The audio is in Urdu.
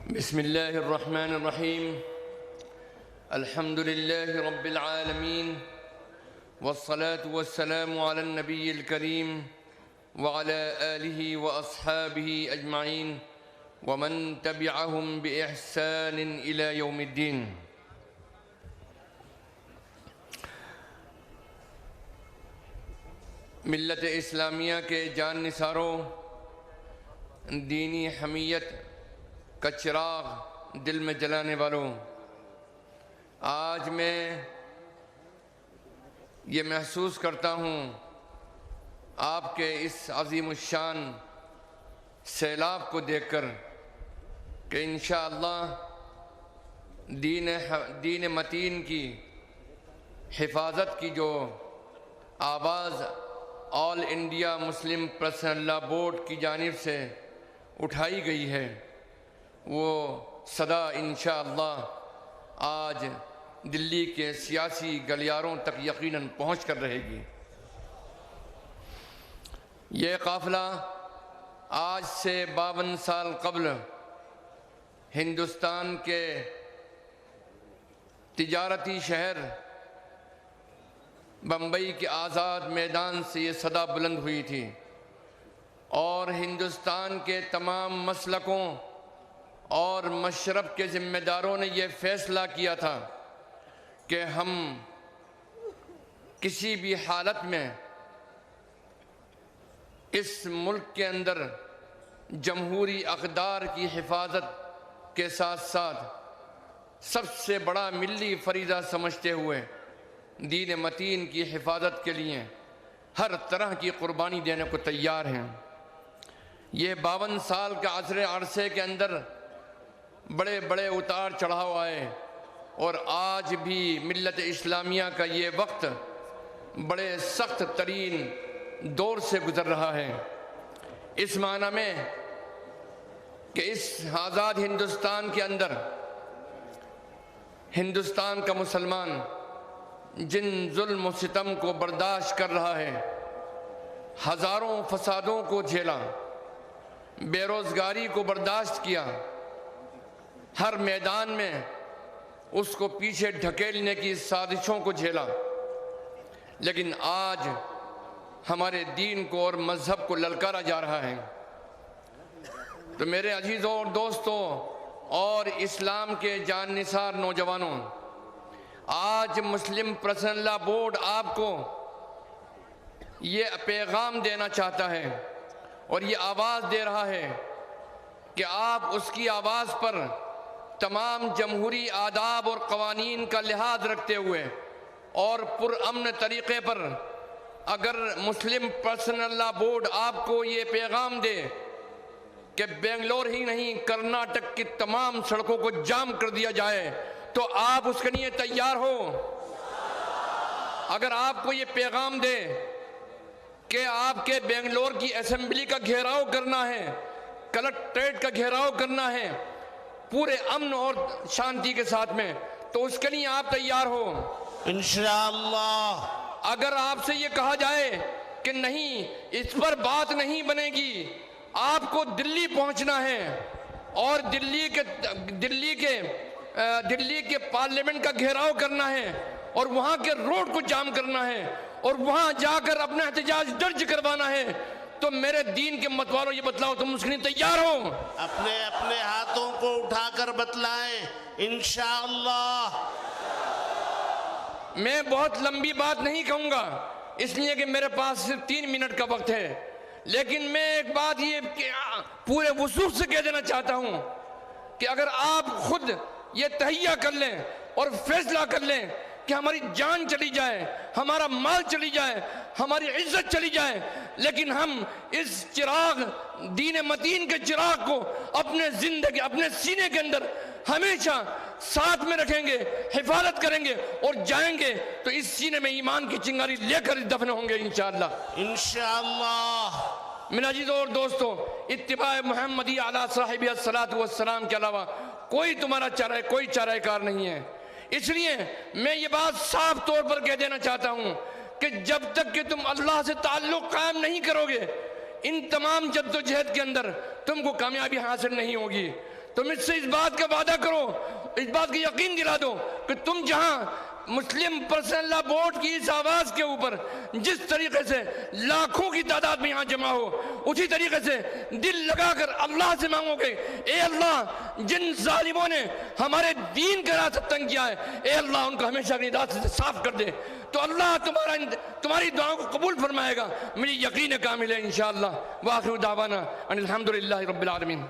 بسم الله الرحمن الرحيم. الحمد لله رب العالمين، والصلاة والسلام على النبي الكريم وعلى آله وأصحابه أجمعين ومن تبعهم بإحسان إلى يوم الدين. ملت اسلامیہ کے جان نثاروں، دینی حمیت کا چراغ دل میں جلانے والوں، آج میں یہ محسوس کرتا ہوں آپ کے اس عظیم الشان سیلاب کو دیکھ کر کہ انشاءاللہ دین متین کی حفاظت کی جو آواز آل انڈیا مسلم پرسنل لا بورڈ کی جانب سے اٹھائی گئی ہے، وہ صدا انشاءاللہ آج دلی کے سیاسی گلیاروں تک یقیناً پہنچ کر رہے گی۔ یہ قافلہ آج سے 52 سال قبل ہندوستان کے تجارتی شہر بمبئی کے آزاد میدان سے یہ صدا بلند ہوئی تھی، اور ہندوستان کے تمام مسلکوں اور مشرب کے ذمہ داروں نے یہ فیصلہ کیا تھا کہ ہم کسی بھی حالت میں اس ملک کے اندر جمہوری اقدار کی حفاظت کے ساتھ ساتھ سب سے بڑا ملی فریضہ سمجھتے ہوئے دین متین کی حفاظت کے لیے ہر طرح کی قربانی دینے کو تیار ہیں۔ یہ 52 سال کا عرصے کے اندر بڑے بڑے اتار چڑھاؤ آئے، اور آج بھی ملت اسلامیہ کا یہ وقت بڑے سخت ترین دور سے گزر رہا ہے، اس معنی میں کہ اس آزاد ہندوستان کے اندر ہندوستان کا مسلمان جن ظلم و ستم کو برداشت کر رہا ہے، ہزاروں فسادوں کو جھیلا، بے روزگاری کو برداشت کیا، ہر میدان میں اس کو پیچھے ڈھکیلنے کی سازشوں کو جھیلا، لیکن آج ہمارے دین کو اور مذہب کو للکارا جا رہا ہے۔ تو میرے عزیزوں اور دوستوں اور اسلام کے جان نثار نوجوانوں، آج مسلم پرسنل لا بورڈ آپ کو یہ پیغام دینا چاہتا ہے اور یہ آواز دے رہا ہے کہ آپ اس کی آواز پر تمام جمہوری آداب اور قوانین کا لحاظ رکھتے ہوئے اور پرامن طریقے پر اگر مسلم پرسنل لا بورڈ آپ کو یہ پیغام دے کہ بنگلور ہی نہیں کرناٹک کی تمام سڑکوں کو جام کر دیا جائے تو آپ اس کے لیے تیار ہو۔ اگر آپ کو یہ پیغام دے کہ آپ کے بنگلور کی اسمبلی کا گھیراؤ کرنا ہے، کلکٹریٹ کا گھیراؤ کرنا ہے پورے امن اور شانتی کے ساتھ میں، تو اس کے لیے آپ تیار ہو انشاءاللہ۔ اگر آپ سے یہ کہا جائے کہ نہیں اس پر بات نہیں بنے گی، آپ کو دلی پہنچنا ہے اور دلی کے پارلیمنٹ کا گھیراؤ کرنا ہے اور وہاں کے روڈ کو جام کرنا ہے اور وہاں جا کر اپنا احتجاج درج کروانا ہے، تو میرے دین کے متوالوں یہ بتلاؤ تم اس کے لیے تیار ہو؟ اپنے اپنے ہاتھوں کو اٹھا کر بتلائیں انشاءاللہ۔ میں بہت لمبی بات نہیں کہوں گا اس لیے کہ میرے پاس صرف 3 منٹ کا وقت ہے، لیکن میں ایک بات یہ پورے وضوح سے کہہ دینا چاہتا ہوں کہ اگر آپ خود یہ تہیہ کر لیں اور فیصلہ کر لیں کہ ہماری جان چلی جائے، ہمارا مال چلی جائے، ہماری عزت چلی جائے، لیکن ہم اس چراغ دین متین کے چراغ کو اپنے سینے کے اندر ہمیشہ ساتھ میں رکھیں گے، حفاظت کریں گے اور جائیں گے تو اس سینے میں ایمان کی چنگاری لے کر دفن ہوں گے انشاءاللہ۔ میرے عزیزوں اور دوستوں، اتباع محمدی علیہ صاحبہ الصلاۃ والسلام کے علاوہ کوئی چارہ کار نہیں ہے۔ اس لیے میں یہ بات صاف طور پر کہہ دینا چاہتا ہوں کہ جب تک کہ تم اللہ سے تعلق قائم نہیں کرو گے، ان تمام جد و جہد کے اندر تم کو کامیابی حاصل نہیں ہوگی۔ تم اس سے اس بات کا وعدہ کرو، اس بات کا یقین دلا دو کہ تم جہاں مسلم پرسنل لا بورڈ کی اس آواز کے اوپر جس طریقے سے لاکھوں کی تعداد میں یہاں جمع ہو، اسی طریقے سے دل لگا کر اللہ سے مانگو گے، اے اللہ جن ظالموں نے ہمارے دین کا راستہ تنگ کیا ہے، اے اللہ ان کو ہمیشہ اپنی راستے سے صاف کر دے، تو اللہ تمہاری دعاؤں کو قبول فرمائے گا، مجھے یقین کامل ہے انشاءاللہ۔ وآخر دعوانا ان الحمدللہ رب العالمین۔